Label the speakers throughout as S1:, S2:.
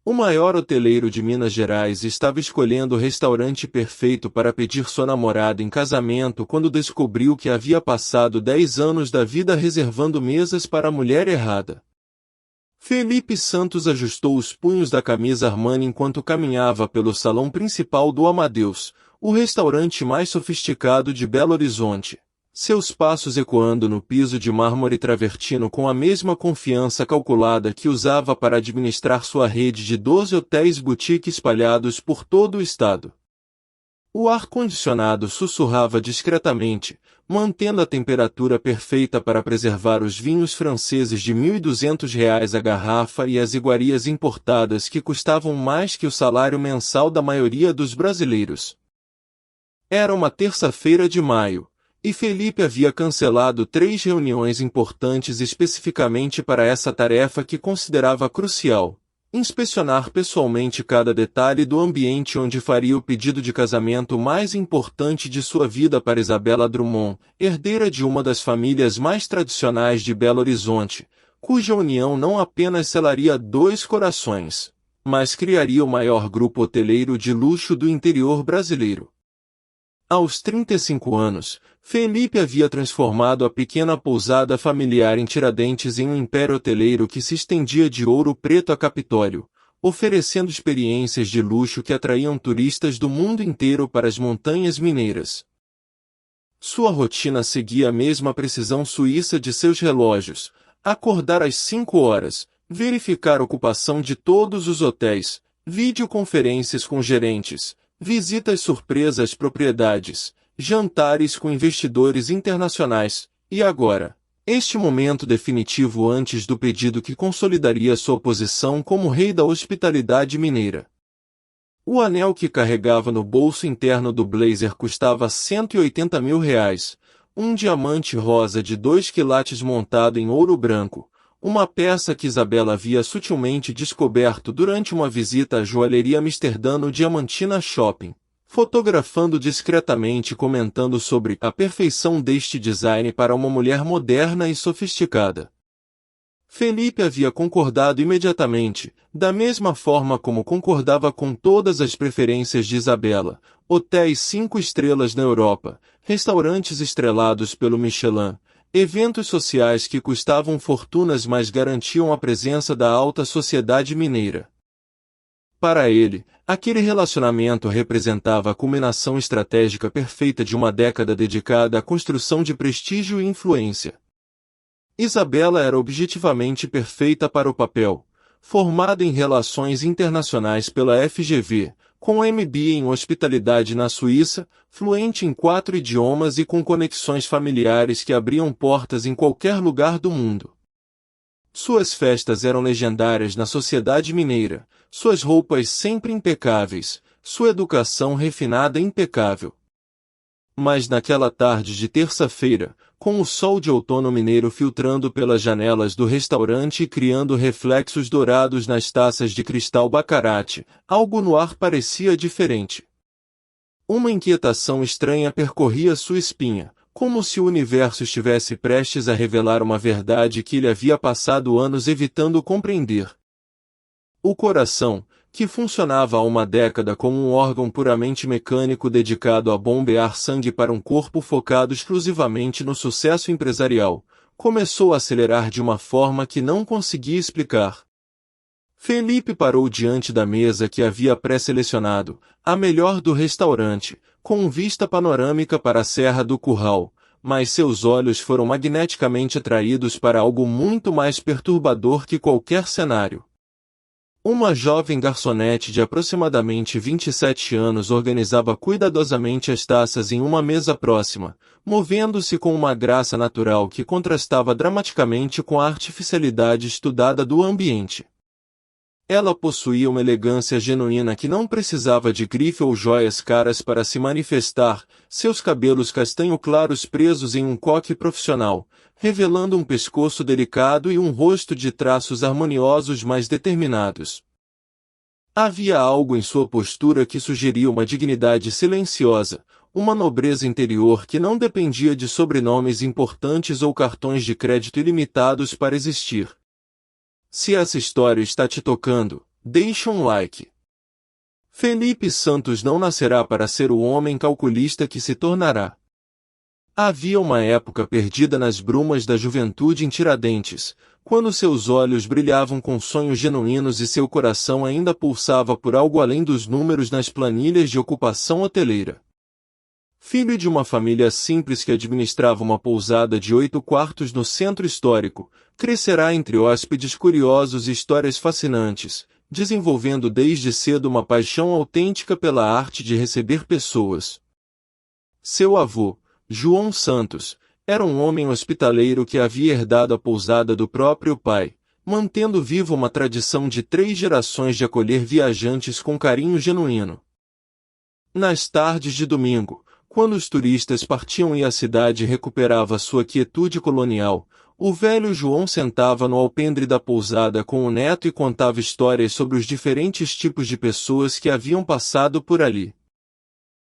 S1: O maior hoteleiro de Minas Gerais estava escolhendo o restaurante perfeito para pedir sua namorada em casamento quando descobriu que havia passado 10 anos da vida reservando mesas para a mulher errada. Felipe Santos ajustou os punhos da camisa Armani enquanto caminhava pelo salão principal do Amadeus, o restaurante mais sofisticado de Belo Horizonte. Seus passos ecoando no piso de mármore travertino com a mesma confiança calculada que usava para administrar sua rede de 12 hotéis boutique espalhados por todo o estado. O ar-condicionado sussurrava discretamente, mantendo a temperatura perfeita para preservar os vinhos franceses de R$ 1.200 a garrafa e as iguarias importadas que custavam mais que o salário mensal da maioria dos brasileiros. Era uma terça-feira de maio. E Felipe havia cancelado 3 reuniões importantes especificamente para essa tarefa que considerava crucial: inspecionar pessoalmente cada detalhe do ambiente onde faria o pedido de casamento mais importante de sua vida para Isabela Drummond, herdeira de uma das famílias mais tradicionais de Belo Horizonte, cuja união não apenas selaria 2 corações, mas criaria o maior grupo hoteleiro de luxo do interior brasileiro. Aos 35 anos, Felipe havia transformado a pequena pousada familiar em Tiradentes em um império hoteleiro que se estendia de Ouro Preto a Capitólio, oferecendo experiências de luxo que atraíam turistas do mundo inteiro para as montanhas mineiras. Sua rotina seguia a mesma precisão suíça de seus relógios: acordar às 5 horas, verificar a ocupação de todos os hotéis, videoconferências com gerentes, visitas surpresas às propriedades, jantares com investidores internacionais, e agora, este momento definitivo antes do pedido que consolidaria sua posição como rei da hospitalidade mineira. O anel que carregava no bolso interno do blazer custava R$ 180 mil, um diamante rosa de 2 quilates montado em ouro branco, uma peça que Isabela havia sutilmente descoberto durante uma visita à joalheria Amsterdã no Diamantina Shopping, fotografando discretamente e comentando sobre a perfeição deste design para uma mulher moderna e sofisticada. Felipe havia concordado imediatamente, da mesma forma como concordava com todas as preferências de Isabela: hotéis 5 estrelas na Europa, restaurantes estrelados pelo Michelin, eventos sociais que custavam fortunas mas garantiam a presença da alta sociedade mineira. Para ele, aquele relacionamento representava a culminação estratégica perfeita de uma década dedicada à construção de prestígio e influência. Isabela era objetivamente perfeita para o papel, formada em Relações Internacionais pela FGV, com MBA em Hospitalidade na Suíça, fluente em 4 idiomas e com conexões familiares que abriam portas em qualquer lugar do mundo. Suas festas eram legendárias na sociedade mineira, suas roupas sempre impecáveis, sua educação refinada e impecável. Mas naquela tarde de terça-feira, com o sol de outono mineiro filtrando pelas janelas do restaurante e criando reflexos dourados nas taças de cristal baccarat, algo no ar parecia diferente. Uma inquietação estranha percorria sua espinha, como se o universo estivesse prestes a revelar uma verdade que ele havia passado anos evitando compreender. O coração, que funcionava há uma década como um órgão puramente mecânico dedicado a bombear sangue para um corpo focado exclusivamente no sucesso empresarial, começou a acelerar de uma forma que não conseguia explicar. Felipe parou diante da mesa que havia pré-selecionado, a melhor do restaurante, com vista panorâmica para a Serra do Curral, mas seus olhos foram magneticamente atraídos para algo muito mais perturbador que qualquer cenário. Uma jovem garçonete de aproximadamente 27 anos organizava cuidadosamente as taças em uma mesa próxima, movendo-se com uma graça natural que contrastava dramaticamente com a artificialidade estudada do ambiente. Ela possuía uma elegância genuína que não precisava de grife ou joias caras para se manifestar, seus cabelos castanho claros presos em um coque profissional, revelando um pescoço delicado e um rosto de traços harmoniosos mas determinados. Havia algo em sua postura que sugeria uma dignidade silenciosa, uma nobreza interior que não dependia de sobrenomes importantes ou cartões de crédito ilimitados para existir. Se essa história está te tocando, Deixe um like. Felipe Santos não nascerá para ser o homem calculista que se tornará. Havia uma época perdida nas brumas da juventude em Tiradentes, quando seus olhos brilhavam com sonhos genuínos e seu coração ainda pulsava por algo além dos números nas planilhas de ocupação hoteleira. Filho de uma família simples que administrava uma pousada de 8 quartos no centro histórico, crescerá entre hóspedes curiosos e histórias fascinantes, desenvolvendo desde cedo uma paixão autêntica pela arte de receber pessoas. Seu avô, João Santos, era um homem hospitaleiro que havia herdado a pousada do próprio pai, mantendo viva uma tradição de 3 gerações de acolher viajantes com carinho genuíno. Nas tardes de domingo, quando os turistas partiam e a cidade recuperava sua quietude colonial, o velho João sentava no alpendre da pousada com o neto e contava histórias sobre os diferentes tipos de pessoas que haviam passado por ali.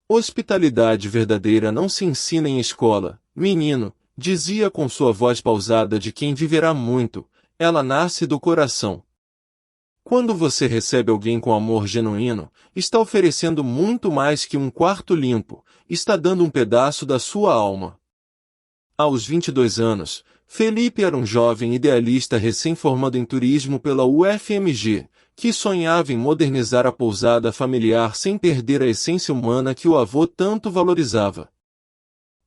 S1: Hospitalidade verdadeira não se ensina em escola, menino, dizia com sua voz pausada de quem viverá muito, ela nasce do coração. Quando você recebe alguém com amor genuíno, está oferecendo muito mais que um quarto limpo, está dando um pedaço da sua alma. Aos 22 anos, Felipe era um jovem idealista recém-formado em turismo pela UFMG, que sonhava em modernizar a pousada familiar sem perder a essência humana que o avô tanto valorizava.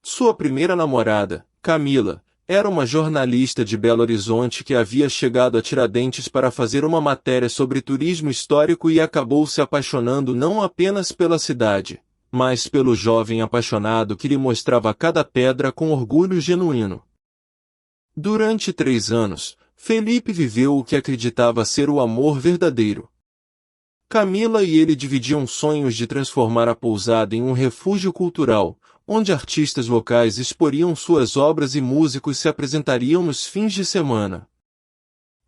S1: Sua primeira namorada, Camila, era uma jornalista de Belo Horizonte que havia chegado a Tiradentes para fazer uma matéria sobre turismo histórico e acabou se apaixonando não apenas pela cidade, mas pelo jovem apaixonado que lhe mostrava cada pedra com orgulho genuíno. Durante 3 anos, Felipe viveu o que acreditava ser o amor verdadeiro. Camila e ele dividiam sonhos de transformar a pousada em um refúgio cultural, onde artistas locais exporiam suas obras e músicos se apresentariam nos fins de semana.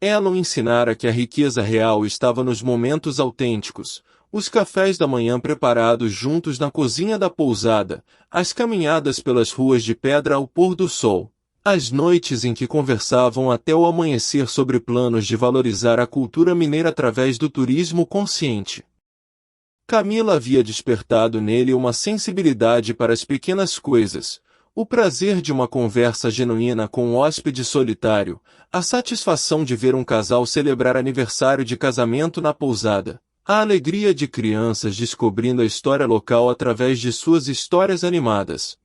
S1: Ela o ensinara que a riqueza real estava nos momentos autênticos, os cafés da manhã preparados juntos na cozinha da pousada, as caminhadas pelas ruas de pedra ao pôr do sol, as noites em que conversavam até o amanhecer sobre planos de valorizar a cultura mineira através do turismo consciente. Camila havia despertado nele uma sensibilidade para as pequenas coisas, o prazer de uma conversa genuína com um hóspede solitário, a satisfação de ver um casal celebrar aniversário de casamento na pousada, a alegria de crianças descobrindo a história local através de suas histórias animadas.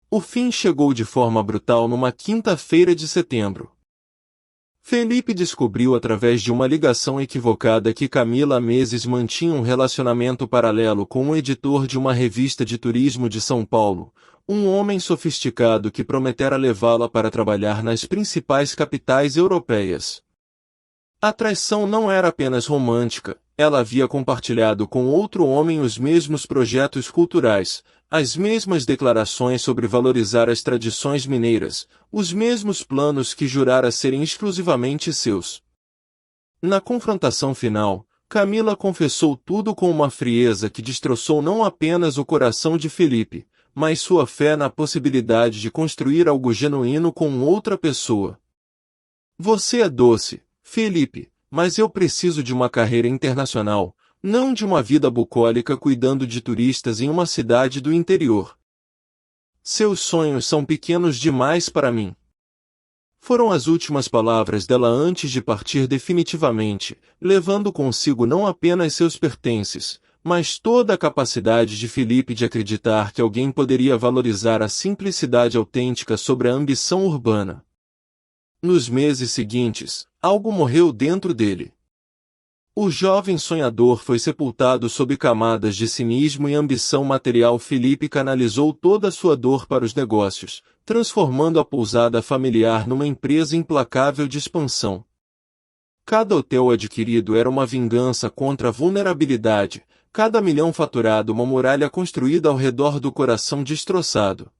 S1: O fim chegou de forma brutal numa quinta-feira de setembro. Felipe descobriu através de uma ligação equivocada que Camila há meses mantinha um relacionamento paralelo com um editor de uma revista de turismo de São Paulo, um homem sofisticado que prometera levá-la para trabalhar nas principais capitais europeias. A traição não era apenas romântica, ela havia compartilhado com outro homem os mesmos projetos culturais, as mesmas declarações sobre valorizar as tradições mineiras, os mesmos planos que jurara serem exclusivamente seus. Na confrontação final, Camila confessou tudo com uma frieza que destroçou não apenas o coração de Felipe, mas sua fé na possibilidade de construir algo genuíno com outra pessoa. Você é doce, Felipe, mas eu preciso de uma carreira internacional, não de uma vida bucólica cuidando de turistas em uma cidade do interior. Seus sonhos são pequenos demais para mim. Foram as últimas palavras dela antes de partir definitivamente, levando consigo não apenas seus pertences, mas toda a capacidade de Felipe de acreditar que alguém poderia valorizar a simplicidade autêntica sobre a ambição urbana. Nos meses seguintes, algo morreu dentro dele. O jovem sonhador foi sepultado sob camadas de cinismo e ambição material. Felipe canalizou toda a sua dor para os negócios, transformando a pousada familiar numa empresa implacável de expansão. Cada hotel adquirido era uma vingança contra a vulnerabilidade, cada milhão faturado uma muralha construída ao redor do coração destroçado.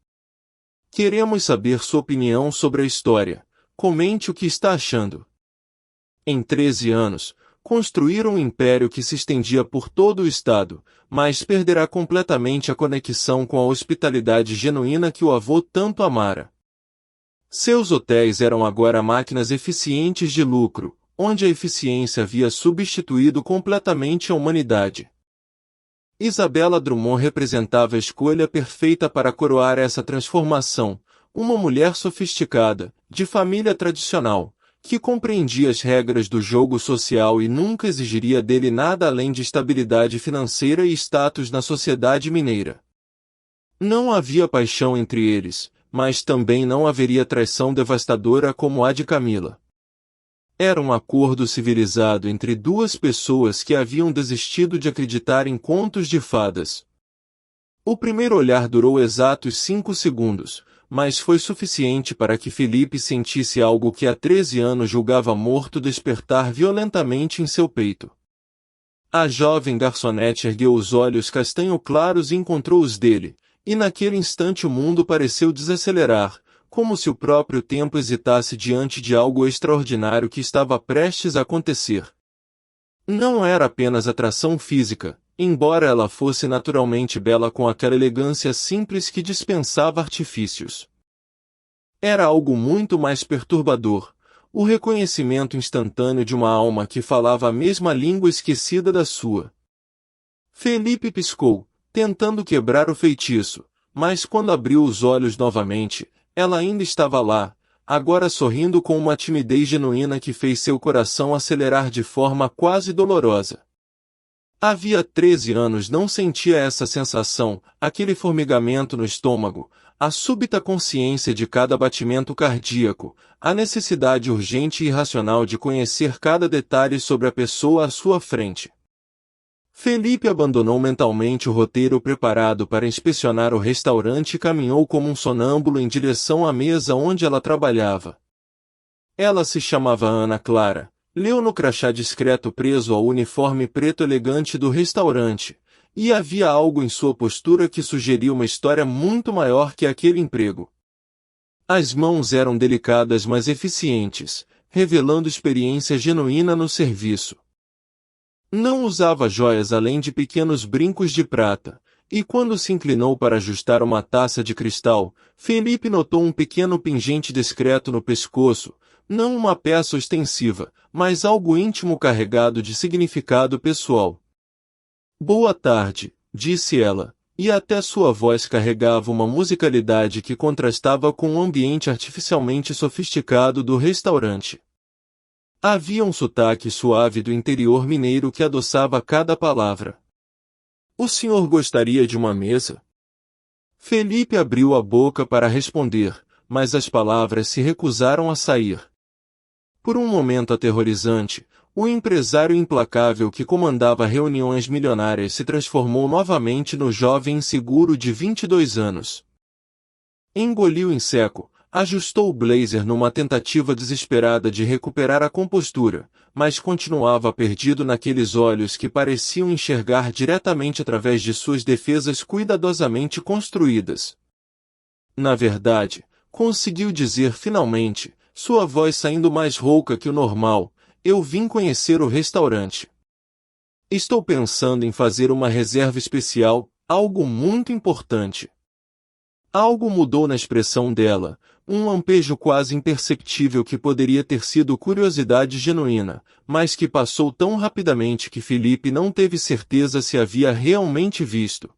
S1: Queremos saber sua opinião sobre a história. Comente o que está achando. Em 13 anos, construíram um império que se estendia por todo o estado, mas perderá completamente a conexão com a hospitalidade genuína que o avô tanto amara. Seus hotéis eram agora máquinas eficientes de lucro, onde a eficiência havia substituído completamente a humanidade. Isabella Drummond representava a escolha perfeita para coroar essa transformação, uma mulher sofisticada, de família tradicional, que compreendia as regras do jogo social e nunca exigiria dele nada além de estabilidade financeira e status na sociedade mineira. Não havia paixão entre eles, mas também não haveria traição devastadora como a de Camila. Era um acordo civilizado entre duas pessoas que haviam desistido de acreditar em contos de fadas. O primeiro olhar durou exatos 5 segundos, mas foi suficiente para que Felipe sentisse algo que há 13 anos julgava morto despertar violentamente em seu peito. A jovem garçonete ergueu os olhos castanho claros e encontrou os dele, e naquele instante o mundo pareceu desacelerar, como se o próprio tempo hesitasse diante de algo extraordinário que estava prestes a acontecer. Não era apenas atração física, embora ela fosse naturalmente bela com aquela elegância simples que dispensava artifícios. Era algo muito mais perturbador, o reconhecimento instantâneo de uma alma que falava a mesma língua esquecida da sua. Felipe piscou, tentando quebrar o feitiço, mas quando abriu os olhos novamente, ela ainda estava lá, agora sorrindo com uma timidez genuína que fez seu coração acelerar de forma quase dolorosa. Havia 13 anos não sentia essa sensação, aquele formigamento no estômago, a súbita consciência de cada batimento cardíaco, a necessidade urgente e irracional de conhecer cada detalhe sobre a pessoa à sua frente. Felipe abandonou mentalmente o roteiro preparado para inspecionar o restaurante e caminhou como um sonâmbulo em direção à mesa onde ela trabalhava. Ela se chamava Ana Clara, leu no crachá discreto preso ao uniforme preto elegante do restaurante, e havia algo em sua postura que sugeria uma história muito maior que aquele emprego. As mãos eram delicadas mas eficientes, revelando experiência genuína no serviço. Não usava joias além de pequenos brincos de prata, e quando se inclinou para ajustar uma taça de cristal, Felipe notou um pequeno pingente discreto no pescoço, não uma peça ostensiva, mas algo íntimo carregado de significado pessoal. "Boa tarde", disse ela, e até sua voz carregava uma musicalidade que contrastava com o ambiente artificialmente sofisticado do restaurante. Havia um sotaque suave do interior mineiro que adoçava cada palavra. "O senhor gostaria de uma mesa?" Felipe abriu a boca para responder, mas as palavras se recusaram a sair. Por um momento aterrorizante, o empresário implacável que comandava reuniões milionárias se transformou novamente no jovem inseguro de 22 anos. Engoliu em seco, ajustou o blazer numa tentativa desesperada de recuperar a compostura, mas continuava perdido naqueles olhos que pareciam enxergar diretamente através de suas defesas cuidadosamente construídas. Na verdade, conseguiu dizer finalmente, sua voz saindo mais rouca que o normal, "Eu vim conhecer o restaurante. Estou pensando em fazer uma reserva especial, algo muito importante." Algo mudou na expressão dela, um lampejo quase imperceptível que poderia ter sido curiosidade genuína, mas que passou tão rapidamente que Felipe não teve certeza se havia realmente visto.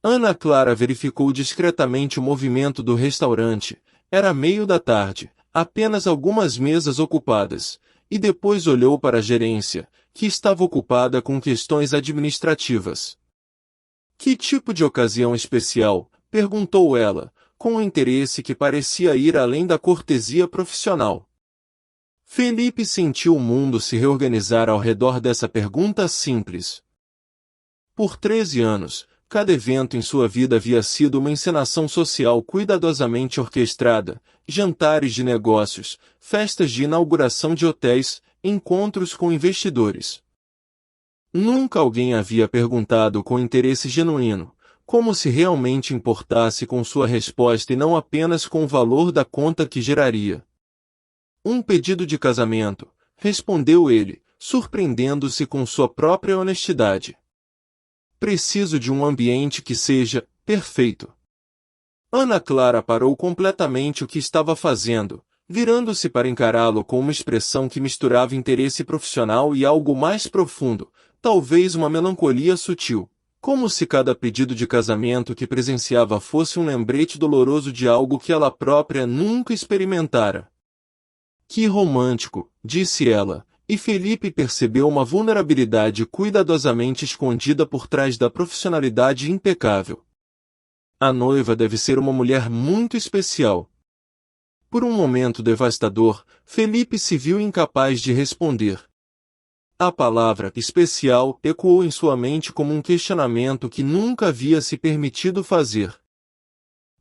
S1: Ana Clara verificou discretamente o movimento do restaurante. Era meio da tarde, apenas algumas mesas ocupadas, e depois olhou para a gerência, que estava ocupada com questões administrativas. "Que tipo de ocasião especial?", perguntou ela, com um interesse que parecia ir além da cortesia profissional. Felipe sentiu o mundo se reorganizar ao redor dessa pergunta simples. Por 13 anos, cada evento em sua vida havia sido uma encenação social cuidadosamente orquestrada, jantares de negócios, festas de inauguração de hotéis, encontros com investidores. Nunca alguém havia perguntado com interesse genuíno, como se realmente importasse com sua resposta e não apenas com o valor da conta que geraria. "Um pedido de casamento", respondeu ele, surpreendendo-se com sua própria honestidade. "Preciso de um ambiente que seja perfeito." Ana Clara parou completamente o que estava fazendo, virando-se para encará-lo com uma expressão que misturava interesse profissional e algo mais profundo, talvez uma melancolia sutil, como se cada pedido de casamento que presenciava fosse um lembrete doloroso de algo que ela própria nunca experimentara. Que romântico, disse ela, e Felipe percebeu uma vulnerabilidade cuidadosamente escondida por trás da profissionalidade impecável. A noiva deve ser uma mulher muito especial. Por um momento devastador, Felipe se viu incapaz de responder. A palavra especial ecoou em sua mente como um questionamento que nunca havia se permitido fazer.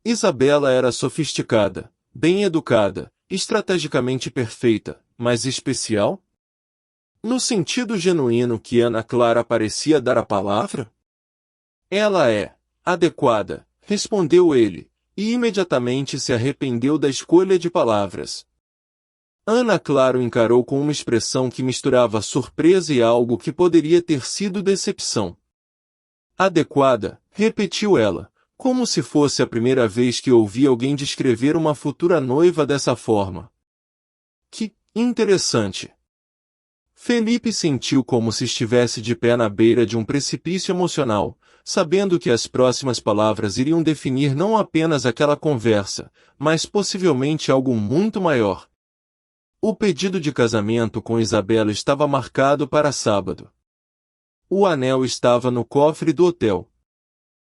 S1: Isabela era sofisticada, bem educada, estrategicamente perfeita, mas especial? No sentido genuíno que Ana Clara parecia dar à palavra? Ela é adequada, respondeu ele, e imediatamente se arrependeu da escolha de palavras. Ana Clara o encarou com uma expressão que misturava surpresa e algo que poderia ter sido decepção. Adequada, repetiu ela, como se fosse a primeira vez que ouvia alguém descrever uma futura noiva dessa forma. Que interessante! Felipe sentiu como se estivesse de pé na beira de um precipício emocional, sabendo que as próximas palavras iriam definir não apenas aquela conversa, mas possivelmente algo muito maior. O pedido de casamento com Isabela estava marcado para sábado. O anel estava no cofre do hotel.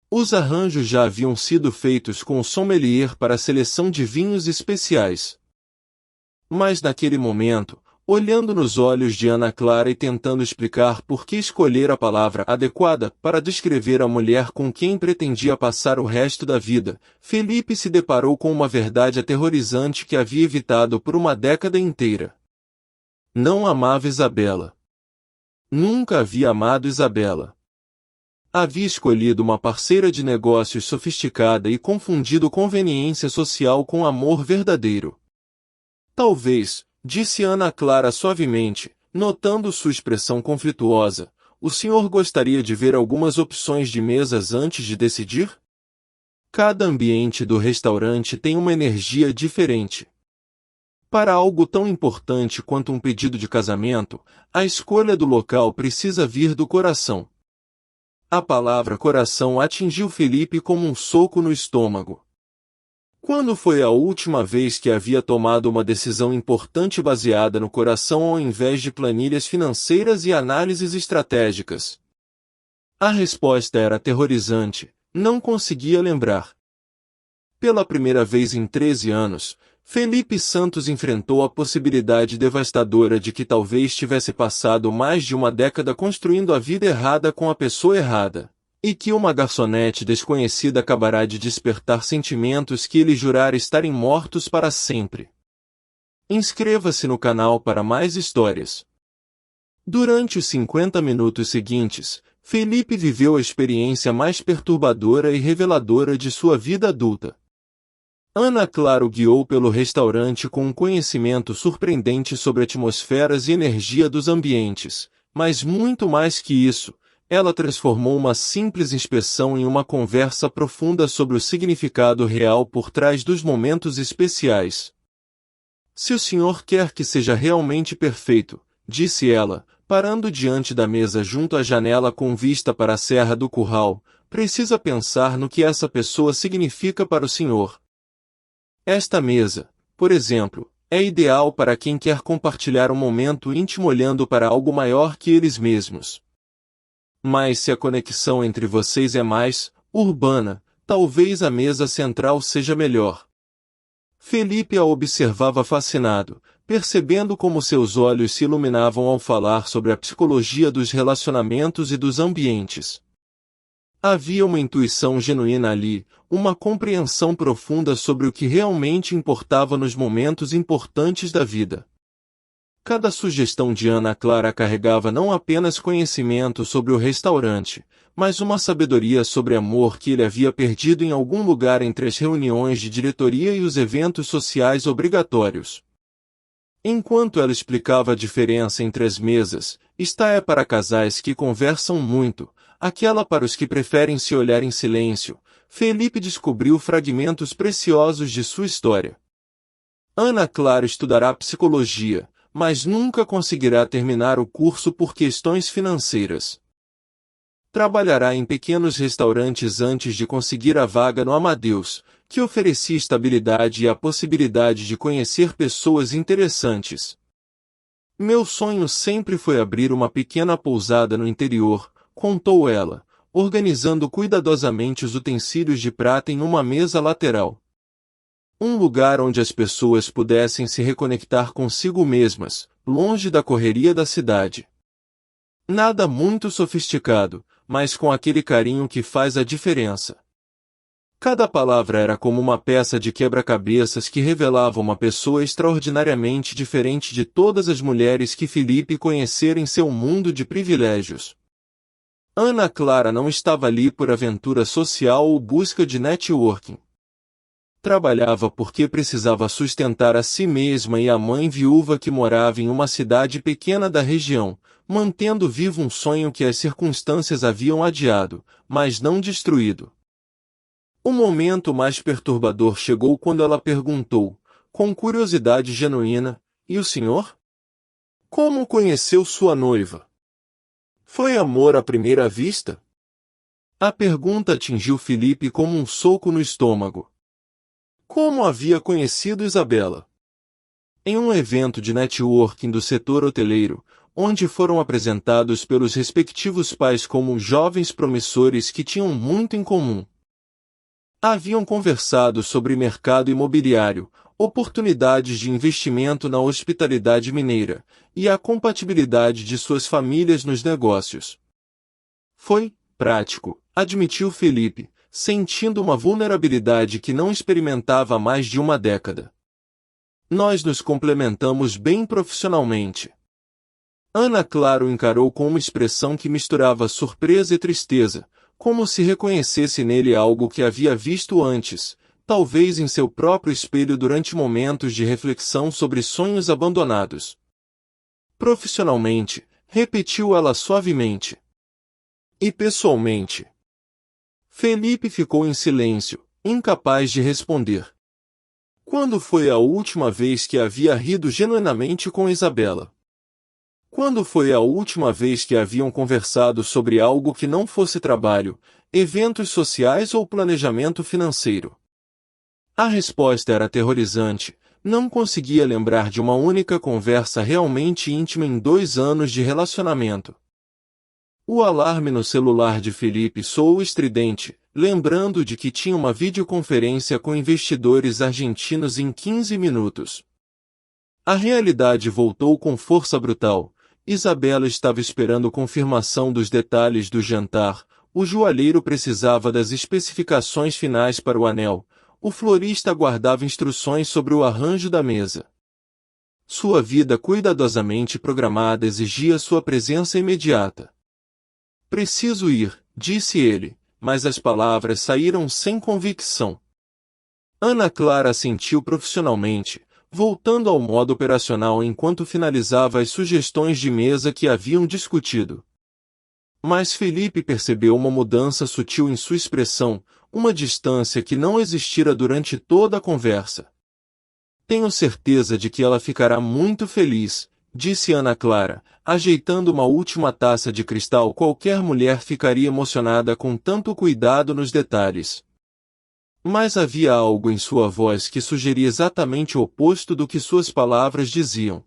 S1: Os arranjos já haviam sido feitos com o sommelier para a seleção de vinhos especiais. Mas naquele momento, olhando nos olhos de Ana Clara e tentando explicar por que escolher a palavra adequada para descrever a mulher com quem pretendia passar o resto da vida, Felipe se deparou com uma verdade aterrorizante que havia evitado por uma década inteira. Não amava Isabela. Nunca havia amado Isabela. Havia escolhido uma parceira de negócios sofisticada e confundido conveniência social com amor verdadeiro. Talvez, disse Ana Clara suavemente, notando sua expressão conflituosa, o senhor gostaria de ver algumas opções de mesas antes de decidir? Cada ambiente do restaurante tem uma energia diferente. Para algo tão importante quanto um pedido de casamento, a escolha do local precisa vir do coração. A palavra coração atingiu Felipe como um soco no estômago. Quando foi a última vez que havia tomado uma decisão importante baseada no coração ao invés de planilhas financeiras e análises estratégicas? A resposta era aterrorizante, não conseguia lembrar. Pela primeira vez em 13 anos, Felipe Santos enfrentou a possibilidade devastadora de que talvez tivesse passado mais de uma década construindo a vida errada com a pessoa errada. E que uma garçonete desconhecida acabará de despertar sentimentos que ele jurara estarem mortos para sempre. Inscreva-se no canal para mais histórias. Durante os 50 minutos seguintes, Felipe viveu a experiência mais perturbadora e reveladora de sua vida adulta. Ana Clara o guiou pelo restaurante com um conhecimento surpreendente sobre atmosferas e energia dos ambientes, mas muito mais que isso, ela transformou uma simples inspeção em uma conversa profunda sobre o significado real por trás dos momentos especiais. Se o senhor quer que seja realmente perfeito, disse ela, parando diante da mesa junto à janela com vista para a Serra do Curral, precisa pensar no que essa pessoa significa para o senhor. Esta mesa, por exemplo, é ideal para quem quer compartilhar um momento íntimo olhando para algo maior que eles mesmos. Mas se a conexão entre vocês é mais urbana, talvez a mesa central seja melhor. Felipe a observava fascinado, percebendo como seus olhos se iluminavam ao falar sobre a psicologia dos relacionamentos e dos ambientes. Havia uma intuição genuína ali, uma compreensão profunda sobre o que realmente importava nos momentos importantes da vida. Cada sugestão de Ana Clara carregava não apenas conhecimento sobre o restaurante, mas uma sabedoria sobre amor que ele havia perdido em algum lugar entre as reuniões de diretoria e os eventos sociais obrigatórios. Enquanto ela explicava a diferença entre as mesas, esta é para casais que conversam muito, aquela para os que preferem se olhar em silêncio, Felipe descobriu fragmentos preciosos de sua história. Ana Clara estudará psicologia, mas nunca conseguirá terminar o curso por questões financeiras. Trabalhará em pequenos restaurantes antes de conseguir a vaga no Amadeus, que oferecia estabilidade e a possibilidade de conhecer pessoas interessantes. Meu sonho sempre foi abrir uma pequena pousada no interior, contou ela, organizando cuidadosamente os utensílios de prata em uma mesa lateral. Um lugar onde as pessoas pudessem se reconectar consigo mesmas, longe da correria da cidade. Nada muito sofisticado, mas com aquele carinho que faz a diferença. Cada palavra era como uma peça de quebra-cabeças que revelava uma pessoa extraordinariamente diferente de todas as mulheres que Felipe conhecera em seu mundo de privilégios. Ana Clara não estava ali por aventura social ou busca de networking. Trabalhava porque precisava sustentar a si mesma e a mãe viúva que morava em uma cidade pequena da região, mantendo vivo um sonho que as circunstâncias haviam adiado, mas não destruído. O momento mais perturbador chegou quando ela perguntou, com curiosidade genuína, "E o senhor? Como conheceu sua noiva? Foi amor à primeira vista?" A pergunta atingiu Felipe como um soco no estômago. Como havia conhecido Isabela? Em um evento de networking do setor hoteleiro, onde foram apresentados pelos respectivos pais como jovens promissores que tinham muito em comum. Haviam conversado sobre mercado imobiliário, oportunidades de investimento na hospitalidade mineira, e a compatibilidade de suas famílias nos negócios. Foi prático, admitiu Felipe, sentindo uma vulnerabilidade que não experimentava há mais de uma década. Nós nos complementamos bem profissionalmente. Ana Clara o encarou com uma expressão que misturava surpresa e tristeza, como se reconhecesse nele algo que havia visto antes, talvez em seu próprio espelho durante momentos de reflexão sobre sonhos abandonados. Profissionalmente, repetiu ela suavemente. E pessoalmente? Felipe ficou em silêncio, incapaz de responder. Quando foi a última vez que havia rido genuinamente com Isabela? Quando foi a última vez que haviam conversado sobre algo que não fosse trabalho, eventos sociais ou planejamento financeiro? A resposta era aterrorizante, não conseguia lembrar de uma única conversa realmente íntima em 2 anos de relacionamento. O alarme no celular de Felipe soou estridente, lembrando de que tinha uma videoconferência com investidores argentinos em 15 minutos. A realidade voltou com força brutal. Isabela estava esperando confirmação dos detalhes do jantar, o joalheiro precisava das especificações finais para o anel, o florista aguardava instruções sobre o arranjo da mesa. Sua vida cuidadosamente programada exigia sua presença imediata. Preciso ir, disse ele, mas as palavras saíram sem convicção. Ana Clara assentiu profissionalmente, voltando ao modo operacional enquanto finalizava as sugestões de mesa que haviam discutido. Mas Felipe percebeu uma mudança sutil em sua expressão, uma distância que não existira durante toda a conversa. Tenho certeza de que ela ficará muito feliz, disse Ana Clara, ajeitando uma última taça de cristal. Qualquer mulher ficaria emocionada com tanto cuidado nos detalhes. Mas havia algo em sua voz que sugeria exatamente o oposto do que suas palavras diziam.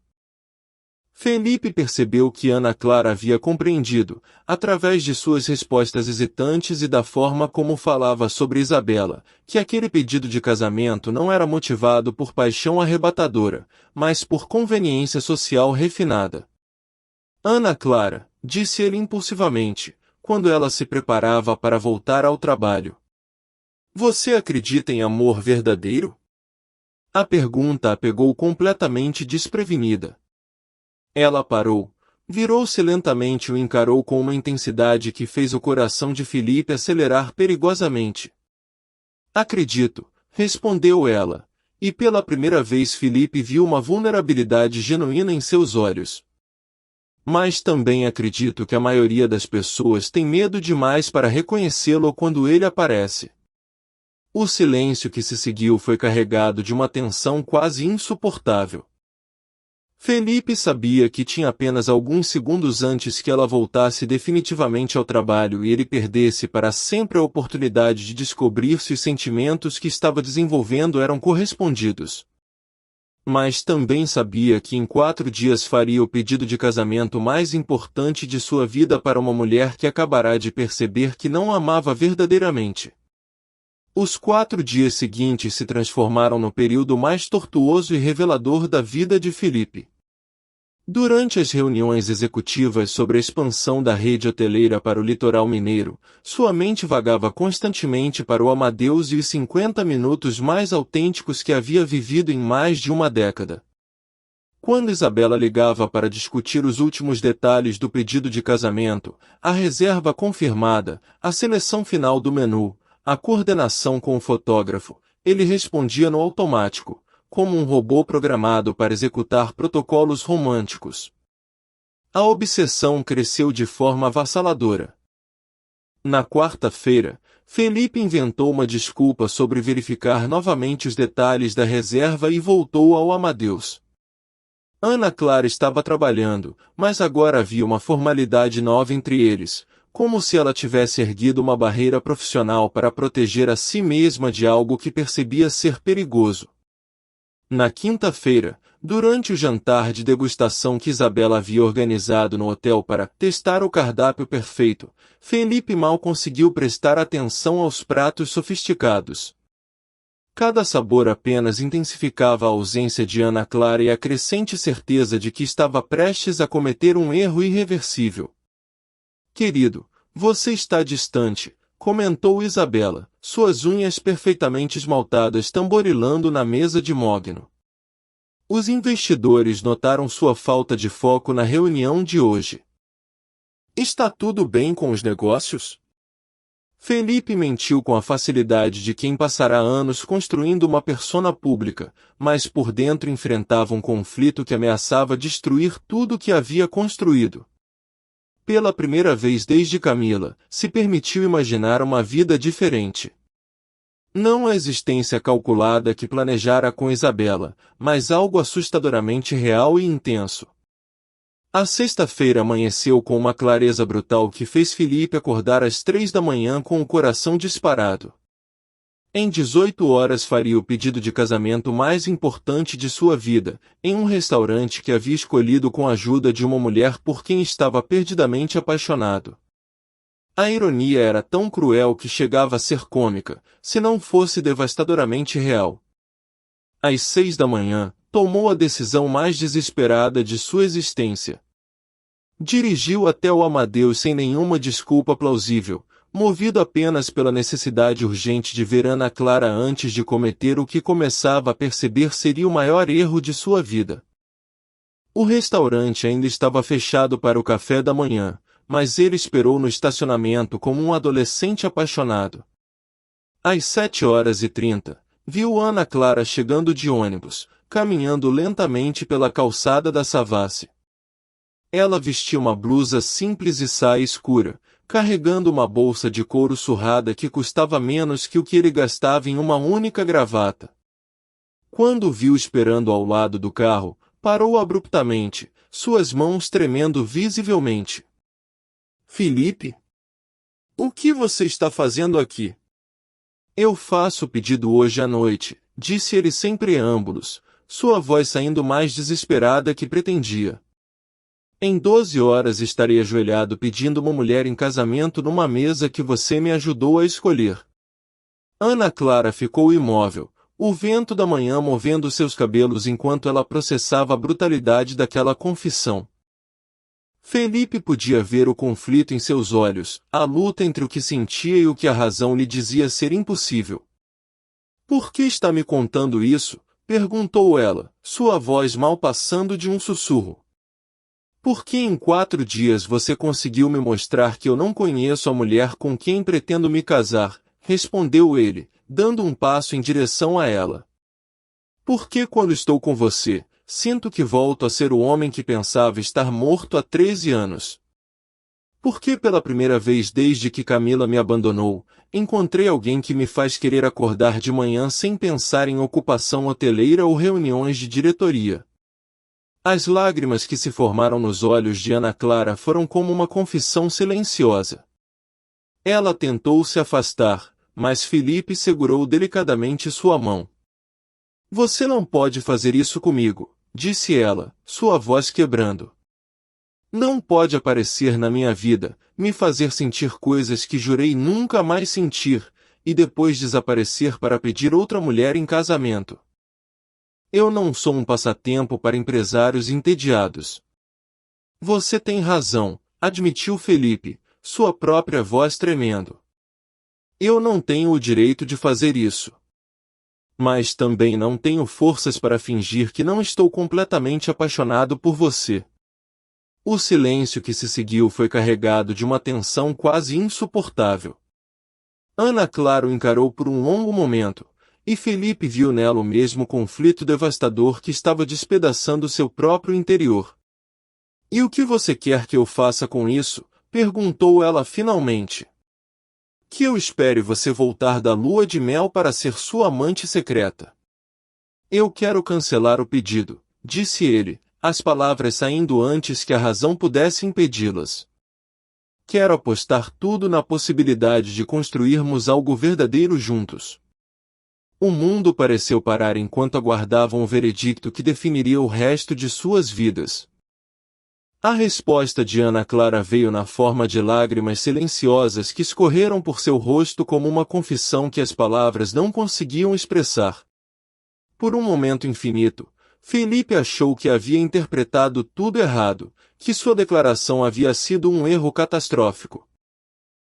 S1: Felipe percebeu que Ana Clara havia compreendido, através de suas respostas hesitantes e da forma como falava sobre Isabela, que aquele pedido de casamento não era motivado por paixão arrebatadora, mas por conveniência social refinada. Ana Clara, disse ele impulsivamente, quando ela se preparava para voltar ao trabalho. Você acredita em amor verdadeiro? A pergunta a pegou completamente desprevenida. Ela parou, virou-se lentamente e o encarou com uma intensidade que fez o coração de Felipe acelerar perigosamente. Acredito, respondeu ela, e pela primeira vez Felipe viu uma vulnerabilidade genuína em seus olhos. Mas também acredito que a maioria das pessoas tem medo demais para reconhecê-lo quando ele aparece. O silêncio que se seguiu foi carregado de uma tensão quase insuportável. Felipe sabia que tinha apenas alguns segundos antes que ela voltasse definitivamente ao trabalho e ele perdesse para sempre a oportunidade de descobrir se os sentimentos que estava desenvolvendo eram correspondidos. Mas também sabia que em 4 dias faria o pedido de casamento mais importante de sua vida para uma mulher que acabará de perceber que não a amava verdadeiramente. Os 4 dias seguintes se transformaram no período mais tortuoso e revelador da vida de Felipe. Durante as reuniões executivas sobre a expansão da rede hoteleira para o litoral mineiro, sua mente vagava constantemente para o Amadeus e os 50 minutos mais autênticos que havia vivido em mais de uma década. Quando Isabela ligava para discutir os últimos detalhes do pedido de casamento, a reserva confirmada, a seleção final do menu, a coordenação com o fotógrafo, ele respondia no automático, como um robô programado para executar protocolos românticos. A obsessão cresceu de forma avassaladora. Na quarta-feira, Felipe inventou uma desculpa sobre verificar novamente os detalhes da reserva e voltou ao Amadeus. Ana Clara estava trabalhando, mas agora havia uma formalidade nova entre eles, como se ela tivesse erguido uma barreira profissional para proteger a si mesma de algo que percebia ser perigoso. Na quinta-feira, durante o jantar de degustação que Isabela havia organizado no hotel para testar o cardápio perfeito, Felipe mal conseguiu prestar atenção aos pratos sofisticados. Cada sabor apenas intensificava a ausência de Ana Clara e a crescente certeza de que estava prestes a cometer um erro irreversível. "Querido, você está distante", comentou Isabela, suas unhas perfeitamente esmaltadas tamborilando na mesa de mogno. Os investidores notaram sua falta de foco na reunião de hoje. "Está tudo bem com os negócios?" Felipe mentiu com a facilidade de quem passará anos construindo uma persona pública, mas por dentro enfrentava um conflito que ameaçava destruir tudo o que havia construído. Pela primeira vez desde Camila, se permitiu imaginar uma vida diferente. Não a existência calculada que planejara com Isabela, mas algo assustadoramente real e intenso. A sexta-feira amanheceu com uma clareza brutal que fez Felipe acordar às 3 da manhã com o coração disparado. Em 18 horas faria o pedido de casamento mais importante de sua vida, em um restaurante que havia escolhido com a ajuda de uma mulher por quem estava perdidamente apaixonado. A ironia era tão cruel que chegava a ser cômica, se não fosse devastadoramente real. Às 6 da manhã, tomou a decisão mais desesperada de sua existência. Dirigiu até o Amadeus sem nenhuma desculpa plausível, movido apenas pela necessidade urgente de ver Ana Clara antes de cometer o que começava a perceber seria o maior erro de sua vida. O restaurante ainda estava fechado para o café da manhã, mas ele esperou no estacionamento como um adolescente apaixonado. Às 7h30, viu Ana Clara chegando de ônibus, caminhando lentamente pela calçada da Savassi. Ela vestia uma blusa simples e saia escura, carregando uma bolsa de couro surrada que custava menos que o que ele gastava em uma única gravata. Quando o viu esperando ao lado do carro, parou abruptamente, suas mãos tremendo visivelmente. "Felipe? O que você está fazendo aqui?" "Eu faço o pedido hoje à noite", disse ele sem preâmbulos, sua voz saindo mais desesperada que pretendia. "Em 12 horas estarei ajoelhado pedindo uma mulher em casamento numa mesa que você me ajudou a escolher." Ana Clara ficou imóvel, o vento da manhã movendo seus cabelos enquanto ela processava a brutalidade daquela confissão. Felipe podia ver o conflito em seus olhos, a luta entre o que sentia e o que a razão lhe dizia ser impossível. "Por que está me contando isso?" perguntou ela, sua voz mal passando de um sussurro. "Por que em 4 dias você conseguiu me mostrar que eu não conheço a mulher com quem pretendo me casar?" respondeu ele, dando um passo em direção a ela. "Por que quando estou com você, sinto que volto a ser o homem que pensava estar morto há 13 anos?" Porque pela primeira vez desde que Camila me abandonou, encontrei alguém que me faz querer acordar de manhã sem pensar em ocupação hoteleira ou reuniões de diretoria. As lágrimas que se formaram nos olhos de Ana Clara foram como uma confissão silenciosa. Ela tentou se afastar, mas Felipe segurou delicadamente sua mão. Você não pode fazer isso comigo, disse ela, sua voz quebrando. Não pode aparecer na minha vida, me fazer sentir coisas que jurei nunca mais sentir, e depois desaparecer para pedir outra mulher em casamento. Eu não sou um passatempo para empresários entediados. Você tem razão, admitiu Felipe, sua própria voz tremendo. Eu não tenho o direito de fazer isso. Mas também não tenho forças para fingir que não estou completamente apaixonado por você. O silêncio que se seguiu foi carregado de uma tensão quase insuportável. Ana Clara o encarou por um longo momento, e Felipe viu nela o mesmo conflito devastador que estava despedaçando seu próprio interior. E o que você quer que eu faça com isso? Perguntou ela finalmente. Que eu espere você voltar da lua de mel para ser sua amante secreta. Eu quero cancelar o pedido, disse ele, as palavras saindo antes que a razão pudesse impedi-las. Quero apostar tudo na possibilidade de construirmos algo verdadeiro juntos. O mundo pareceu parar enquanto aguardavam o veredicto que definiria o resto de suas vidas. A resposta de Ana Clara veio na forma de lágrimas silenciosas que escorreram por seu rosto como uma confissão que as palavras não conseguiam expressar. Por um momento infinito, Felipe achou que havia interpretado tudo errado, que sua declaração havia sido um erro catastrófico.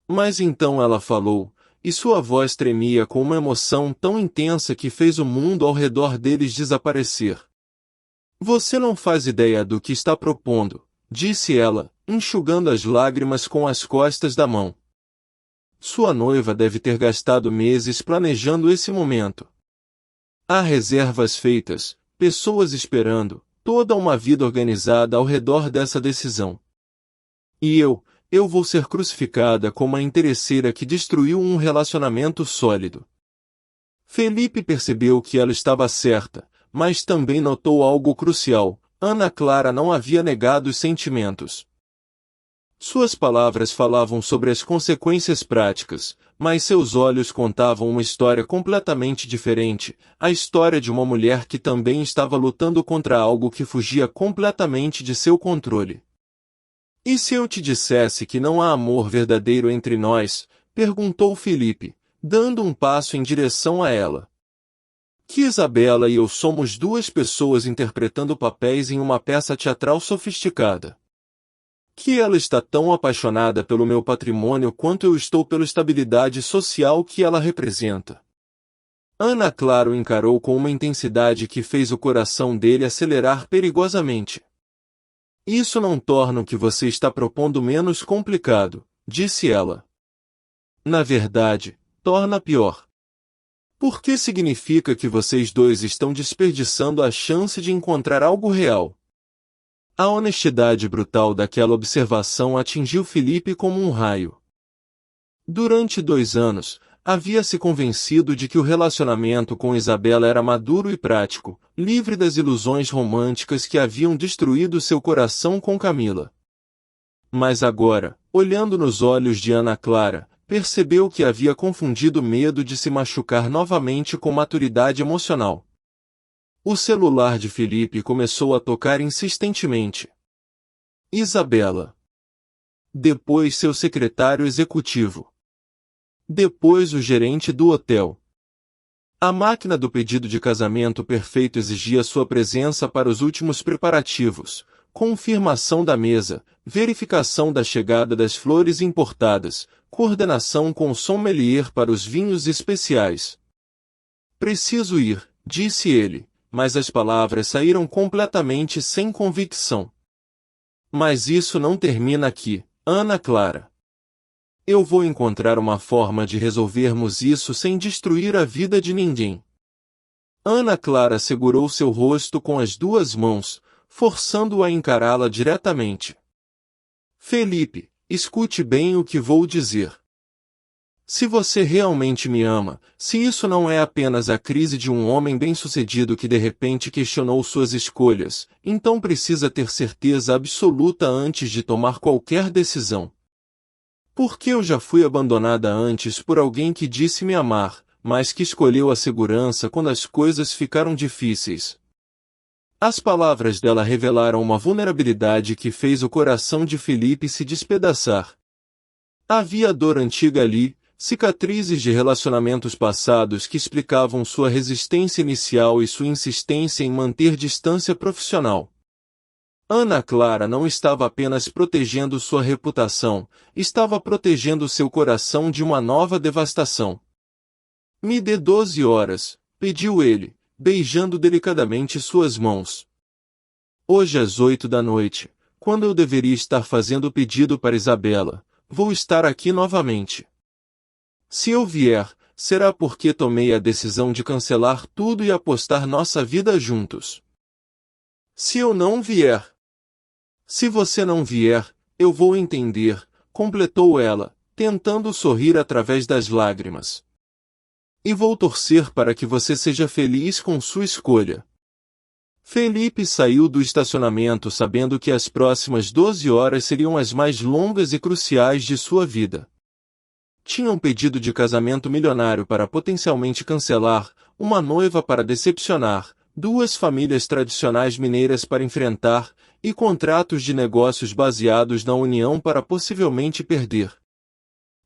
S1: Mas então ela falou, e sua voz tremia com uma emoção tão intensa que fez o mundo ao redor deles desaparecer. Você não faz ideia do que está propondo, disse ela, enxugando as lágrimas com as costas da mão. Sua noiva deve ter gastado meses planejando esse momento. Há reservas feitas, pessoas esperando, toda uma vida organizada ao redor dessa decisão. E eu vou ser crucificada como a interesseira que destruiu um relacionamento sólido. Felipe percebeu que ela estava certa, mas também notou algo crucial. Ana Clara não havia negado os sentimentos. Suas palavras falavam sobre as consequências práticas, mas seus olhos contavam uma história completamente diferente, a história de uma mulher que também estava lutando contra algo que fugia completamente de seu controle. E se eu te dissesse que não há amor verdadeiro entre nós? Perguntou Felipe, dando um passo em direção a ela. Que Isabela e eu somos duas pessoas interpretando papéis em uma peça teatral sofisticada. Que ela está tão apaixonada pelo meu patrimônio quanto eu estou pela estabilidade social que ela representa. Ana Clara o encarou com uma intensidade que fez o coração dele acelerar perigosamente. Isso não torna o que você está propondo menos complicado, disse ela. Na verdade, torna pior. Porque significa que vocês dois estão desperdiçando a chance de encontrar algo real. A honestidade brutal daquela observação atingiu Felipe como um raio. Durante 2 anos, havia se convencido de que o relacionamento com Isabela era maduro e prático, livre das ilusões românticas que haviam destruído seu coração com Camila. Mas agora, olhando nos olhos de Ana Clara, percebeu que havia confundido medo de se machucar novamente com maturidade emocional. O celular de Felipe começou a tocar insistentemente. Isabela. Depois seu secretário executivo. Depois o gerente do hotel. A máquina do pedido de casamento perfeito exigia sua presença para os últimos preparativos, confirmação da mesa, verificação da chegada das flores importadas, coordenação com o sommelier para os vinhos especiais. Preciso ir, disse ele, mas as palavras saíram completamente sem convicção. Mas isso não termina aqui, Ana Clara. Eu vou encontrar uma forma de resolvermos isso sem destruir a vida de ninguém. Ana Clara segurou seu rosto com as 2 mãos, forçando-o a encará-la diretamente. Felipe, escute bem o que vou dizer. Se você realmente me ama, se isso não é apenas a crise de um homem bem-sucedido que de repente questionou suas escolhas, então precisa ter certeza absoluta antes de tomar qualquer decisão. Porque eu já fui abandonada antes por alguém que disse me amar, mas que escolheu a segurança quando as coisas ficaram difíceis. As palavras dela revelaram uma vulnerabilidade que fez o coração de Felipe se despedaçar. Havia dor antiga ali, cicatrizes de relacionamentos passados que explicavam sua resistência inicial e sua insistência em manter distância profissional. Ana Clara não estava apenas protegendo sua reputação, estava protegendo seu coração de uma nova devastação. Me dê 12 horas, pediu ele, beijando delicadamente suas mãos. Hoje às 8 da noite, quando eu deveria estar fazendo o pedido para Isabela, vou estar aqui novamente. Se eu vier, será porque tomei a decisão de cancelar tudo e apostar nossa vida juntos. Se eu não vier. Se você não vier, eu vou entender, completou ela, tentando sorrir através das lágrimas. E vou torcer para que você seja feliz com sua escolha. Felipe saiu do estacionamento sabendo que as próximas 12 horas seriam as mais longas e cruciais de sua vida. Tinha um pedido de casamento milionário para potencialmente cancelar, uma noiva para decepcionar, duas famílias tradicionais mineiras para enfrentar, e contratos de negócios baseados na união para possivelmente perder.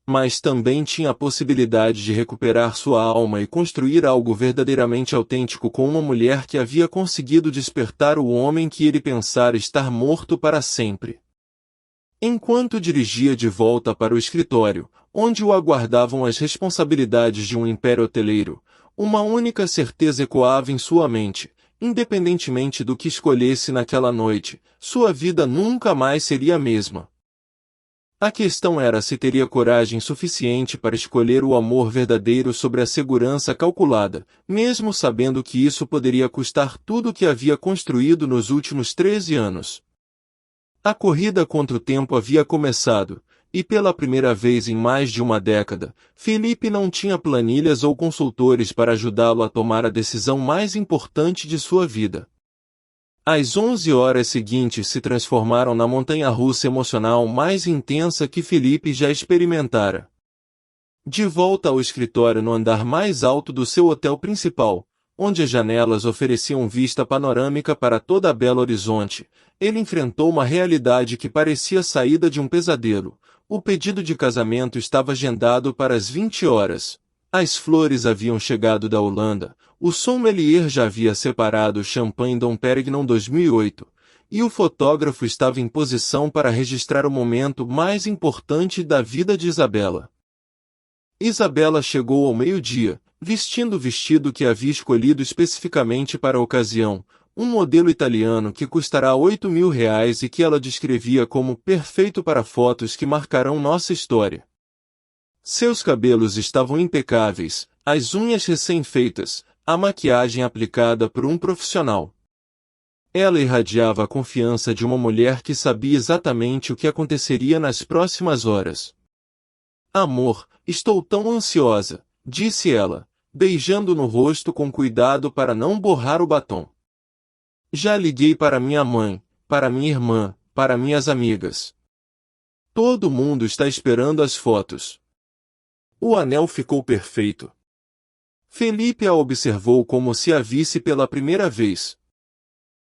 S1: Mas também tinha a possibilidade de recuperar sua alma e construir algo verdadeiramente autêntico com uma mulher que havia conseguido despertar o homem que ele pensara estar morto para sempre. Enquanto dirigia de volta para o escritório, onde o aguardavam as responsabilidades de um império hoteleiro, uma única certeza ecoava em sua mente: independentemente do que escolhesse naquela noite, sua vida nunca mais seria a mesma. A questão era se teria coragem suficiente para escolher o amor verdadeiro sobre a segurança calculada, mesmo sabendo que isso poderia custar tudo o que havia construído nos últimos 13 anos. A corrida contra o tempo havia começado, e pela primeira vez em mais de uma década, Felipe não tinha planilhas ou consultores para ajudá-lo a tomar a decisão mais importante de sua vida. As 11 horas seguintes se transformaram na montanha-russa emocional mais intensa que Felipe já experimentara. De volta ao escritório no andar mais alto do seu hotel principal, onde as janelas ofereciam vista panorâmica para toda a Belo Horizonte, ele enfrentou uma realidade que parecia saída de um pesadelo. O pedido de casamento estava agendado para as 20 horas. As flores haviam chegado da Holanda, o sommelier já havia separado o champanhe Dom Perignon 2008, e o fotógrafo estava em posição para registrar o momento mais importante da vida de Isabela. Isabela chegou ao meio-dia, vestindo o vestido que havia escolhido especificamente para a ocasião, um modelo italiano que custará R$ 8.000 e que ela descrevia como perfeito para fotos que marcarão nossa história. Seus cabelos estavam impecáveis, as unhas recém-feitas, a maquiagem aplicada por um profissional. Ela irradiava a confiança de uma mulher que sabia exatamente o que aconteceria nas próximas horas. Amor, estou tão ansiosa, disse ela, beijando no rosto com cuidado para não borrar o batom. Já liguei para minha mãe, para minha irmã, para minhas amigas. Todo mundo está esperando as fotos. O anel ficou perfeito. Felipe a observou como se a visse pela primeira vez.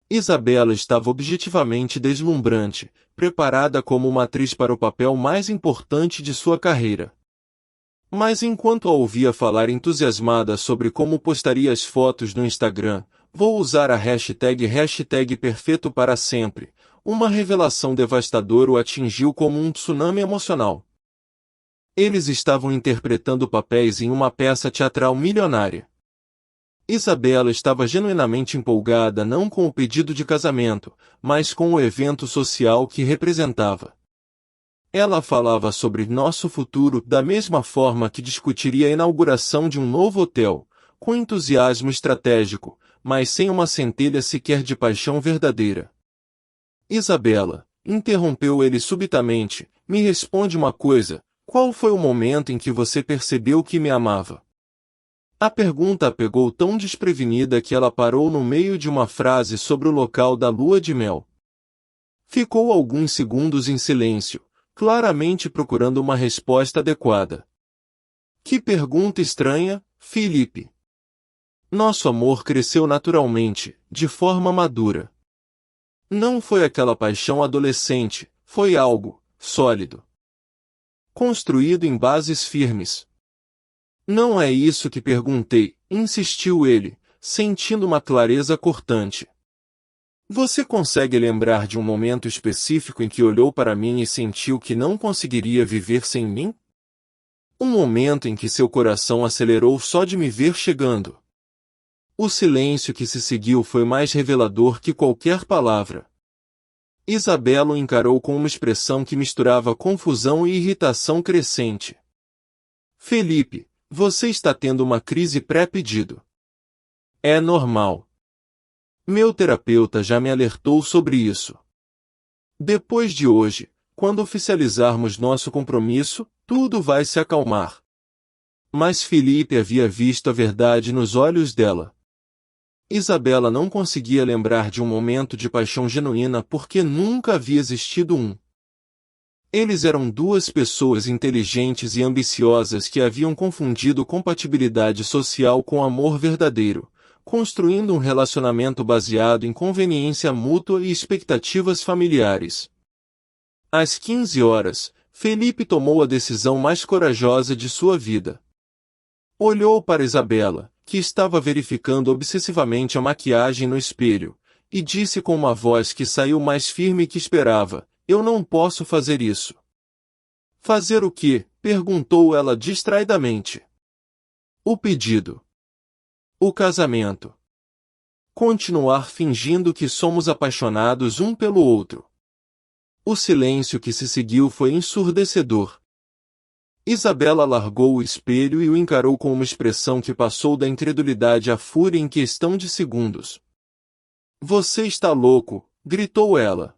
S1: Isabela estava objetivamente deslumbrante, preparada como uma atriz para o papel mais importante de sua carreira. Mas enquanto a ouvia falar entusiasmada sobre como postaria as fotos no Instagram, vou usar a hashtag perfeito para sempre, uma revelação devastadora o atingiu como um tsunami emocional. Eles estavam interpretando papéis em uma peça teatral milionária. Isabela estava genuinamente empolgada não com o pedido de casamento, mas com o evento social que representava. Ela falava sobre nosso futuro da mesma forma que discutiria a inauguração de um novo hotel, com entusiasmo estratégico, mas sem uma centelha sequer de paixão verdadeira. Isabela, interrompeu ele subitamente, Me responde uma coisa, qual foi o momento em que você percebeu que me amava? A pergunta a pegou tão desprevenida que ela parou no meio de uma frase sobre o local da lua de mel. Ficou alguns segundos em silêncio, claramente procurando uma resposta adequada. Que pergunta estranha, Felipe. Nosso amor cresceu naturalmente, de forma madura. Não foi aquela paixão adolescente, foi algo sólido. Construído em bases firmes. Não é isso que perguntei, insistiu ele, sentindo uma clareza cortante. Você consegue lembrar de um momento específico em que olhou para mim e sentiu que não conseguiria viver sem mim? Um momento em que seu coração acelerou só de me ver chegando. O silêncio que se seguiu foi mais revelador que qualquer palavra. Isabela o encarou com uma expressão que misturava confusão e irritação crescente. Felipe, você está tendo uma crise pré-pedido. É normal. Meu terapeuta já me alertou sobre isso. Depois de hoje, quando oficializarmos nosso compromisso, tudo vai se acalmar. Mas Felipe havia visto a verdade nos olhos dela. Isabela não conseguia lembrar de um momento de paixão genuína porque nunca havia existido um. Eles eram duas pessoas inteligentes e ambiciosas que haviam confundido compatibilidade social com amor verdadeiro, construindo um relacionamento baseado em conveniência mútua e expectativas familiares. Às 15 horas, Felipe tomou a decisão mais corajosa de sua vida. Olhou para Isabela, que estava verificando obsessivamente a maquiagem no espelho, e disse com uma voz que saiu mais firme que esperava, eu não posso fazer isso. Fazer o quê? Perguntou ela distraidamente. O pedido. O casamento. Continuar fingindo que somos apaixonados um pelo outro. O silêncio que se seguiu foi ensurdecedor. Isabela largou o espelho e o encarou com uma expressão que passou da incredulidade à fúria em questão de segundos. Você está louco, gritou ela.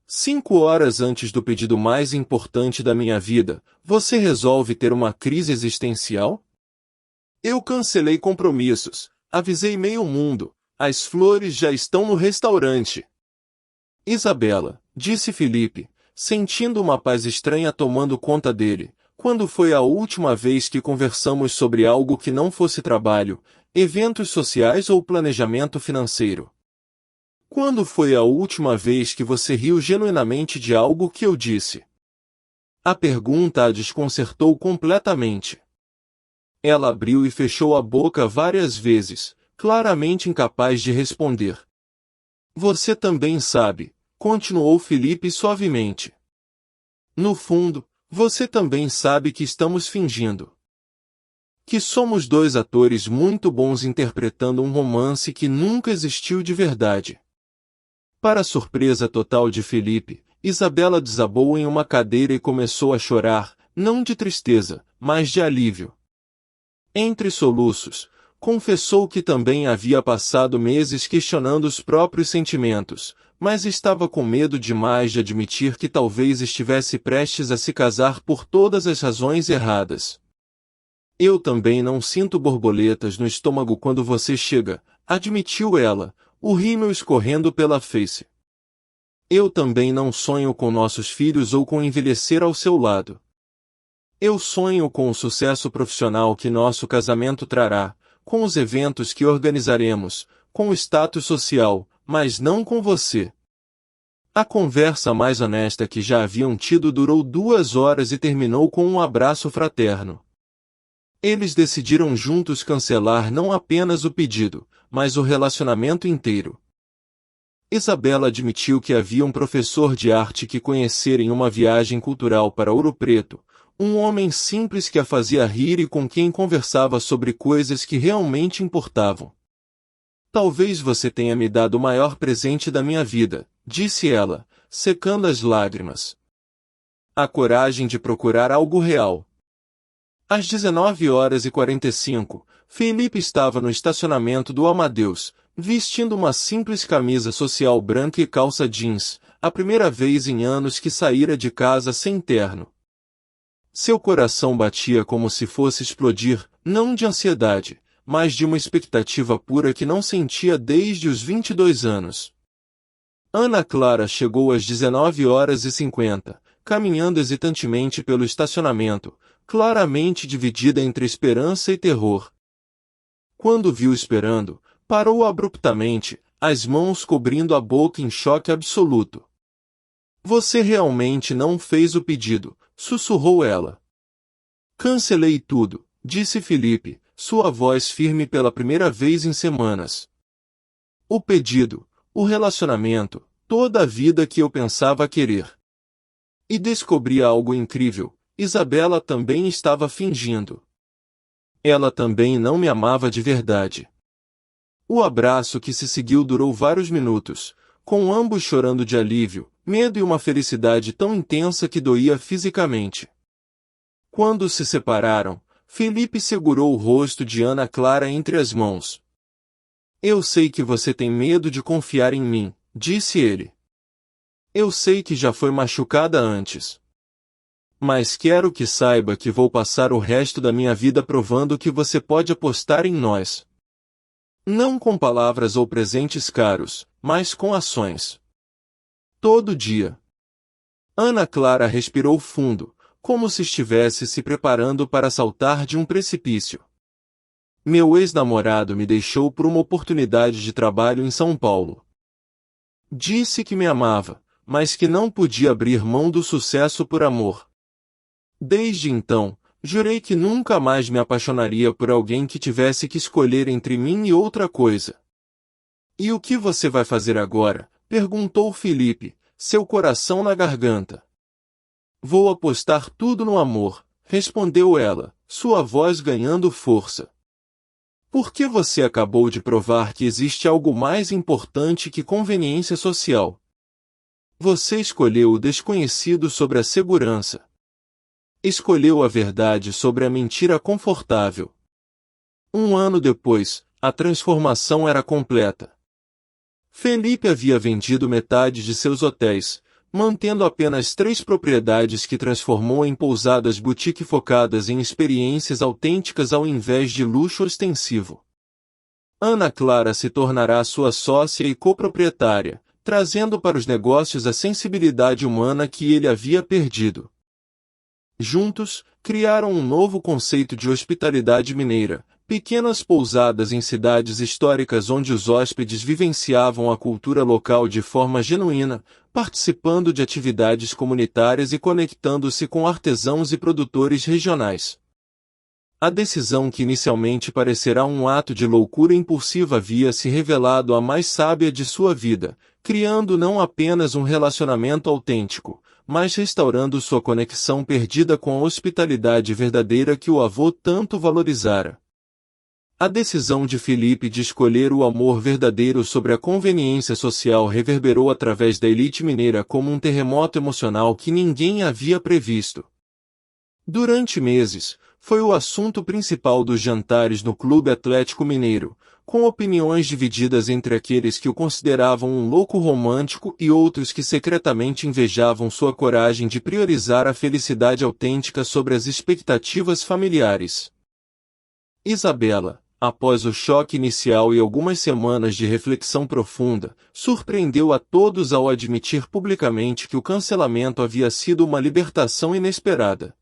S1: 5 horas antes do pedido mais importante da minha vida, você resolve ter uma crise existencial? Eu cancelei compromissos, avisei meio mundo, as flores já estão no restaurante. Isabela, disse Felipe, sentindo uma paz estranha tomando conta dele, quando foi a última vez que conversamos sobre algo que não fosse trabalho, eventos sociais ou planejamento financeiro? Quando foi a última vez que você riu genuinamente de algo que eu disse? A pergunta a desconcertou completamente. Ela abriu e fechou a boca várias vezes, claramente incapaz de responder. Você também sabe, continuou Felipe suavemente. No fundo, você também sabe que estamos fingindo. Que somos dois atores muito bons interpretando um romance que nunca existiu de verdade. Para a surpresa total de Felipe, Isabela desabou em uma cadeira e começou a chorar, não de tristeza, mas de alívio. Entre soluços, confessou que também havia passado meses questionando os próprios sentimentos, mas estava com medo demais de admitir que talvez estivesse prestes a se casar por todas as razões erradas. Eu também não sinto borboletas no estômago quando você chega, admitiu ela, o rímel escorrendo pela face. Eu também não sonho com nossos filhos ou com envelhecer ao seu lado. Eu sonho com o sucesso profissional que nosso casamento trará, com os eventos que organizaremos, com o status social, mas não com você. A conversa mais honesta que já haviam tido durou 2 horas e terminou com um abraço fraterno. Eles decidiram juntos cancelar não apenas o pedido, mas o relacionamento inteiro. Isabela admitiu que havia um professor de arte que conhecera em uma viagem cultural para Ouro Preto, um homem simples que a fazia rir e com quem conversava sobre coisas que realmente importavam. Talvez você tenha me dado o maior presente da minha vida, disse ela, secando as lágrimas. A coragem de procurar algo real. Às 19h45, Felipe estava no estacionamento do Amadeus, vestindo uma simples camisa social branca e calça jeans, a primeira vez em anos que saíra de casa sem terno. Seu coração batia como se fosse explodir, não de ansiedade, mas de uma expectativa pura que não sentia desde os 22 anos. Ana Clara chegou às 19h50, caminhando hesitantemente pelo estacionamento, claramente dividida entre esperança e terror. Quando viu esperando, parou abruptamente, as mãos cobrindo a boca em choque absoluto. Você realmente não fez o pedido, sussurrou ela. Cancelei tudo, disse Felipe, sua voz firme pela primeira vez em semanas. O pedido, o relacionamento, toda a vida que eu pensava querer. E descobri algo incrível, Isabela também estava fingindo. Ela também não me amava de verdade. O abraço que se seguiu durou vários minutos, com ambos chorando de alívio, medo e uma felicidade tão intensa que doía fisicamente. Quando se separaram, Felipe segurou o rosto de Ana Clara entre as mãos. Eu sei que você tem medo de confiar em mim, disse ele. Eu sei que já foi machucada antes. Mas quero que saiba que vou passar o resto da minha vida provando que você pode apostar em nós. Não com palavras ou presentes caros, mas com ações. Todo dia. Ana Clara respirou fundo, como se estivesse se preparando para saltar de um precipício. Meu ex-namorado me deixou por uma oportunidade de trabalho em São Paulo. Disse que me amava, mas que não podia abrir mão do sucesso por amor. Desde então, jurei que nunca mais me apaixonaria por alguém que tivesse que escolher entre mim e outra coisa. E o que você vai fazer agora? Perguntou Felipe, seu coração na garganta. Vou apostar tudo no amor, respondeu ela, sua voz ganhando força. Por que você acabou de provar que existe algo mais importante que conveniência social? Você escolheu o desconhecido sobre a segurança. Escolheu a verdade sobre a mentira confortável. 1 ano depois, a transformação era completa. Felipe havia vendido metade de seus hotéis, mantendo apenas 3 propriedades que transformou em pousadas boutique focadas em experiências autênticas ao invés de luxo ostensivo. Ana Clara se tornará sua sócia e coproprietária, trazendo para os negócios a sensibilidade humana que ele havia perdido. Juntos, criaram um novo conceito de hospitalidade mineira, pequenas pousadas em cidades históricas onde os hóspedes vivenciavam a cultura local de forma genuína, participando de atividades comunitárias e conectando-se com artesãos e produtores regionais. A decisão que inicialmente parecerá um ato de loucura impulsiva havia se revelado a mais sábia de sua vida, criando não apenas um relacionamento autêntico, mas restaurando sua conexão perdida com a hospitalidade verdadeira que o avô tanto valorizara. A decisão de Felipe de escolher o amor verdadeiro sobre a conveniência social reverberou através da elite mineira como um terremoto emocional que ninguém havia previsto. Durante meses, foi o assunto principal dos jantares no Clube Atlético Mineiro, com opiniões divididas entre aqueles que o consideravam um louco romântico e outros que secretamente invejavam sua coragem de priorizar a felicidade autêntica sobre as expectativas familiares. Isabela, após o choque inicial e algumas semanas de reflexão profunda, surpreendeu a todos ao admitir publicamente que o cancelamento havia sido uma libertação inesperada.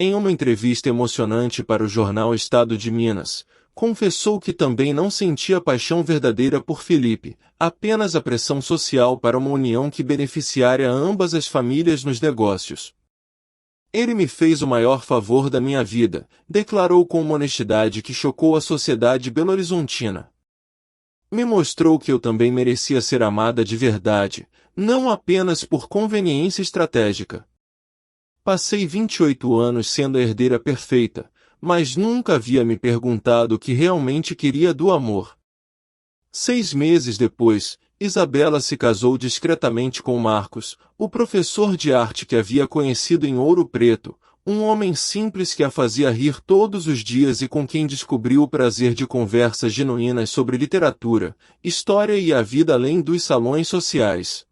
S1: Em uma entrevista emocionante para o jornal Estado de Minas, confessou que também não sentia paixão verdadeira por Felipe, apenas a pressão social para uma união que beneficiaria ambas as famílias nos negócios. Ele me fez o maior favor da minha vida, declarou com uma honestidade que chocou a sociedade belo-horizontina. Me mostrou que eu também merecia ser amada de verdade, não apenas por conveniência estratégica. Passei 28 anos sendo a herdeira perfeita, mas nunca havia me perguntado o que realmente queria do amor. 6 meses depois, Isabela se casou discretamente com Marcos, o professor de arte que havia conhecido em Ouro Preto, um homem simples que a fazia rir todos os dias e com quem descobriu o prazer de conversas genuínas sobre literatura, história e a vida além dos salões sociais.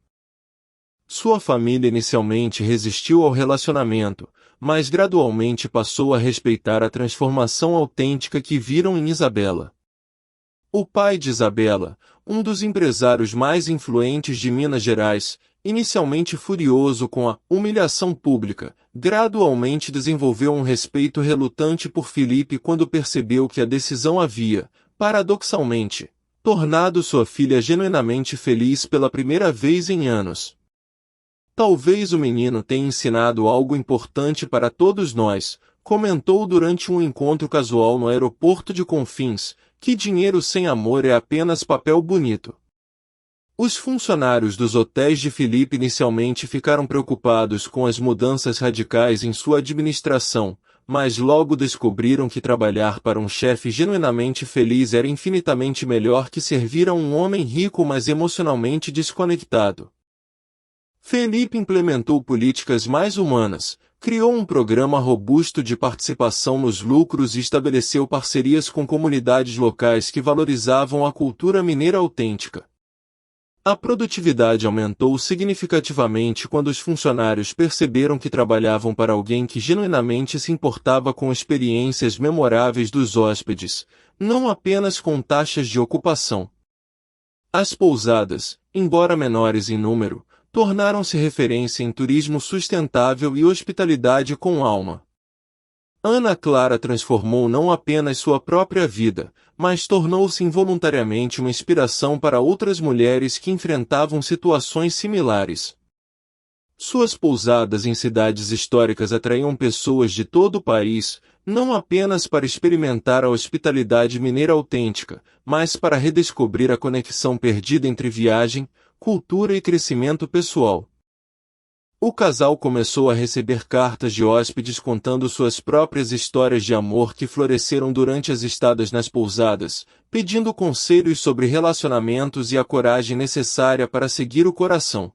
S1: Sua família inicialmente resistiu ao relacionamento, mas gradualmente passou a respeitar a transformação autêntica que viram em Isabela. O pai de Isabela, um dos empresários mais influentes de Minas Gerais, inicialmente furioso com a humilhação pública, gradualmente desenvolveu um respeito relutante por Felipe quando percebeu que a decisão havia, paradoxalmente, tornado sua filha genuinamente feliz pela primeira vez em anos. Talvez o menino tenha ensinado algo importante para todos nós, comentou durante um encontro casual no aeroporto de Confins, que dinheiro sem amor é apenas papel bonito. Os funcionários dos hotéis de Felipe inicialmente ficaram preocupados com as mudanças radicais em sua administração, mas logo descobriram que trabalhar para um chefe genuinamente feliz era infinitamente melhor que servir a um homem rico mas emocionalmente desconectado. Felipe implementou políticas mais humanas, criou um programa robusto de participação nos lucros e estabeleceu parcerias com comunidades locais que valorizavam a cultura mineira autêntica. A produtividade aumentou significativamente quando os funcionários perceberam que trabalhavam para alguém que genuinamente se importava com experiências memoráveis dos hóspedes, não apenas com taxas de ocupação. As pousadas, embora menores em número, tornaram-se referência em turismo sustentável e hospitalidade com alma. Ana Clara transformou não apenas sua própria vida, mas tornou-se involuntariamente uma inspiração para outras mulheres que enfrentavam situações similares. Suas pousadas em cidades históricas atraíam pessoas de todo o país, não apenas para experimentar a hospitalidade mineira autêntica, mas para redescobrir a conexão perdida entre viagem, cultura e crescimento pessoal. O casal começou a receber cartas de hóspedes contando suas próprias histórias de amor que floresceram durante as estadas nas pousadas, pedindo conselhos sobre relacionamentos e a coragem necessária para seguir o coração.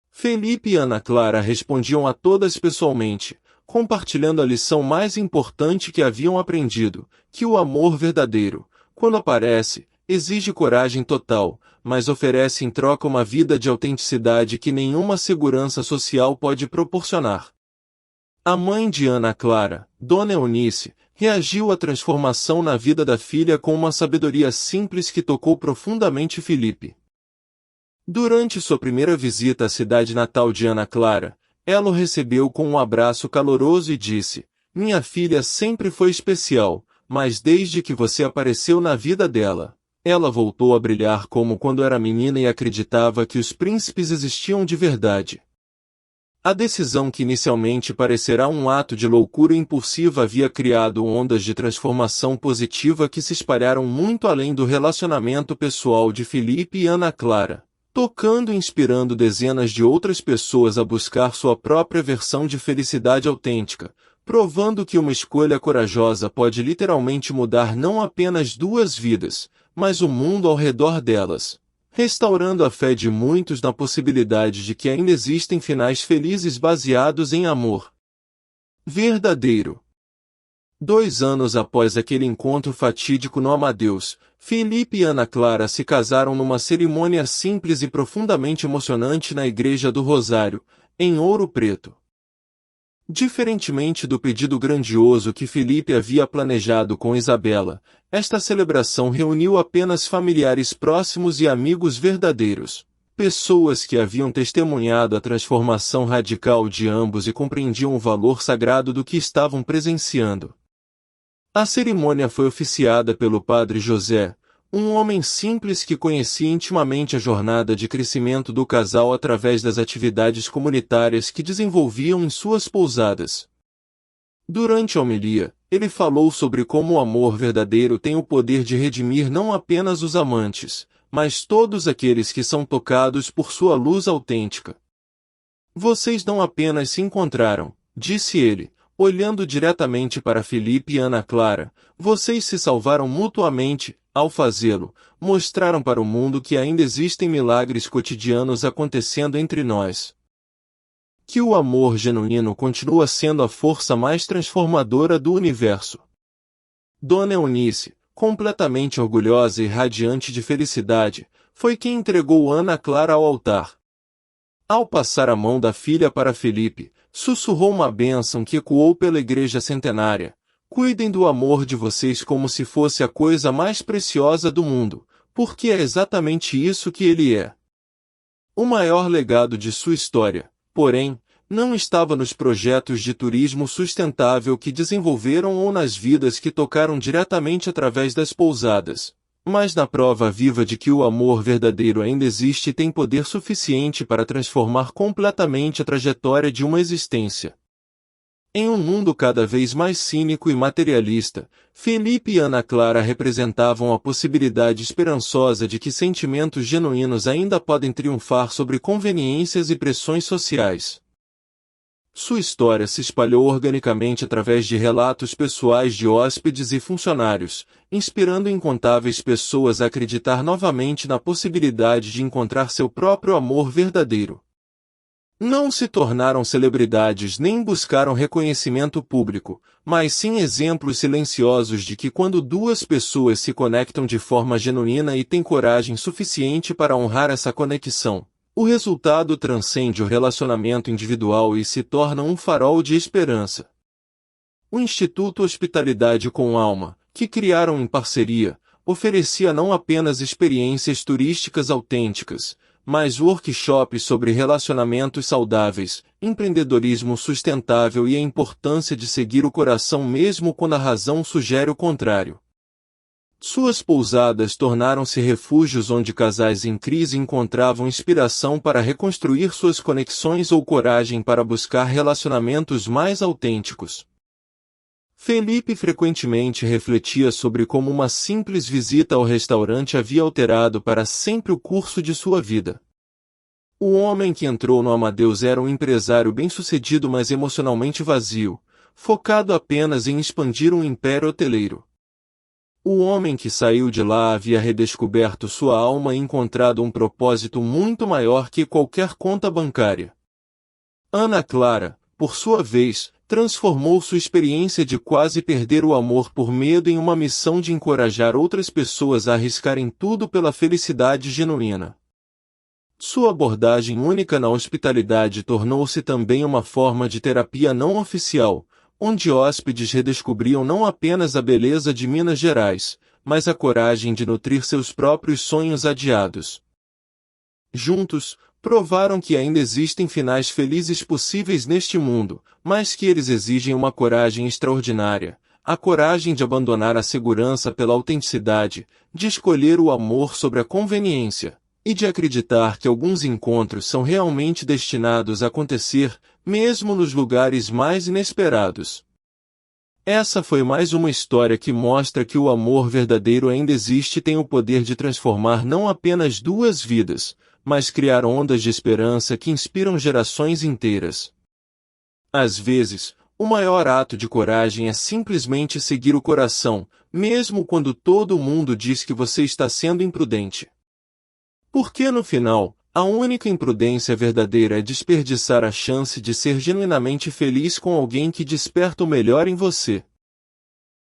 S1: Felipe e Ana Clara respondiam a todas pessoalmente, compartilhando a lição mais importante que haviam aprendido, que o amor verdadeiro, quando aparece, exige coragem total, mas oferece em troca uma vida de autenticidade que nenhuma segurança social pode proporcionar. A mãe de Ana Clara, Dona Eunice, reagiu à transformação na vida da filha com uma sabedoria simples que tocou profundamente Felipe. Durante sua primeira visita à cidade natal de Ana Clara, ela o recebeu com um abraço caloroso e disse: "Minha filha sempre foi especial, mas desde que você apareceu na vida dela, ela voltou a brilhar como quando era menina e acreditava que os príncipes existiam de verdade." A decisão que inicialmente parecerá um ato de loucura impulsiva havia criado ondas de transformação positiva que se espalharam muito além do relacionamento pessoal de Felipe e Ana Clara, tocando e inspirando dezenas de outras pessoas a buscar sua própria versão de felicidade autêntica, provando que uma escolha corajosa pode literalmente mudar não apenas duas vidas, mas o mundo ao redor delas, restaurando a fé de muitos na possibilidade de que ainda existem finais felizes baseados em amor verdadeiro. 2 anos após aquele encontro fatídico no Amadeus, Felipe e Ana Clara se casaram numa cerimônia simples e profundamente emocionante na Igreja do Rosário, em Ouro Preto. Diferentemente do pedido grandioso que Felipe havia planejado com Isabela, esta celebração reuniu apenas familiares próximos e amigos verdadeiros, pessoas que haviam testemunhado a transformação radical de ambos e compreendiam o valor sagrado do que estavam presenciando. A cerimônia foi oficiada pelo padre José, um homem simples que conhecia intimamente a jornada de crescimento do casal através das atividades comunitárias que desenvolviam em suas pousadas. Durante a homilia, ele falou sobre como o amor verdadeiro tem o poder de redimir não apenas os amantes, mas todos aqueles que são tocados por sua luz autêntica. "Vocês não apenas se encontraram", disse ele, olhando diretamente para Felipe e Ana Clara, "vocês se salvaram mutuamente. Ao fazê-lo, mostraram para o mundo que ainda existem milagres cotidianos acontecendo entre nós. Que o amor genuíno continua sendo a força mais transformadora do universo." Dona Eunice, completamente orgulhosa e radiante de felicidade, foi quem entregou Ana Clara ao altar. Ao passar a mão da filha para Felipe, sussurrou uma bênção que ecoou pela igreja centenária. Cuidem do amor de vocês como se fosse a coisa mais preciosa do mundo, porque é exatamente isso que ele é. O maior legado de sua história, porém, não estava nos projetos de turismo sustentável que desenvolveram ou nas vidas que tocaram diretamente através das pousadas, mas na prova viva de que o amor verdadeiro ainda existe e tem poder suficiente para transformar completamente a trajetória de uma existência. Em um mundo cada vez mais cínico e materialista, Felipe e Ana Clara representavam a possibilidade esperançosa de que sentimentos genuínos ainda podem triunfar sobre conveniências e pressões sociais. Sua história se espalhou organicamente através de relatos pessoais de hóspedes e funcionários, inspirando incontáveis pessoas a acreditar novamente na possibilidade de encontrar seu próprio amor verdadeiro. Não se tornaram celebridades nem buscaram reconhecimento público, mas sim exemplos silenciosos de que quando duas pessoas se conectam de forma genuína e têm coragem suficiente para honrar essa conexão, o resultado transcende o relacionamento individual e se torna um farol de esperança. O Instituto Hospitalidade com Alma, que criaram em parceria, oferecia não apenas experiências turísticas autênticas, mas workshops sobre relacionamentos saudáveis, empreendedorismo sustentável e a importância de seguir o coração mesmo quando a razão sugere o contrário. Suas pousadas tornaram-se refúgios onde casais em crise encontravam inspiração para reconstruir suas conexões ou coragem para buscar relacionamentos mais autênticos. Felipe frequentemente refletia sobre como uma simples visita ao restaurante havia alterado para sempre o curso de sua vida. O homem que entrou no Amadeus era um empresário bem-sucedido, mas emocionalmente vazio, focado apenas em expandir um império hoteleiro. O homem que saiu de lá havia redescoberto sua alma e encontrado um propósito muito maior que qualquer conta bancária. Ana Clara, por sua vez, transformou sua experiência de quase perder o amor por medo em uma missão de encorajar outras pessoas a arriscarem tudo pela felicidade genuína. Sua abordagem única na hospitalidade tornou-se também uma forma de terapia não oficial, onde hóspedes redescobriam não apenas a beleza de Minas Gerais, mas a coragem de nutrir seus próprios sonhos adiados. Juntos, provaram que ainda existem finais felizes possíveis neste mundo, mas que eles exigem uma coragem extraordinária, a coragem de abandonar a segurança pela autenticidade, de escolher o amor sobre a conveniência, e de acreditar que alguns encontros são realmente destinados a acontecer, mesmo nos lugares mais inesperados. Essa foi mais uma história que mostra que o amor verdadeiro ainda existe e tem o poder de transformar não apenas duas vidas, mas criar ondas de esperança que inspiram gerações inteiras. Às vezes, o maior ato de coragem é simplesmente seguir o coração, mesmo quando todo mundo diz que você está sendo imprudente. Porque no final, a única imprudência verdadeira é desperdiçar a chance de ser genuinamente feliz com alguém que desperta o melhor em você.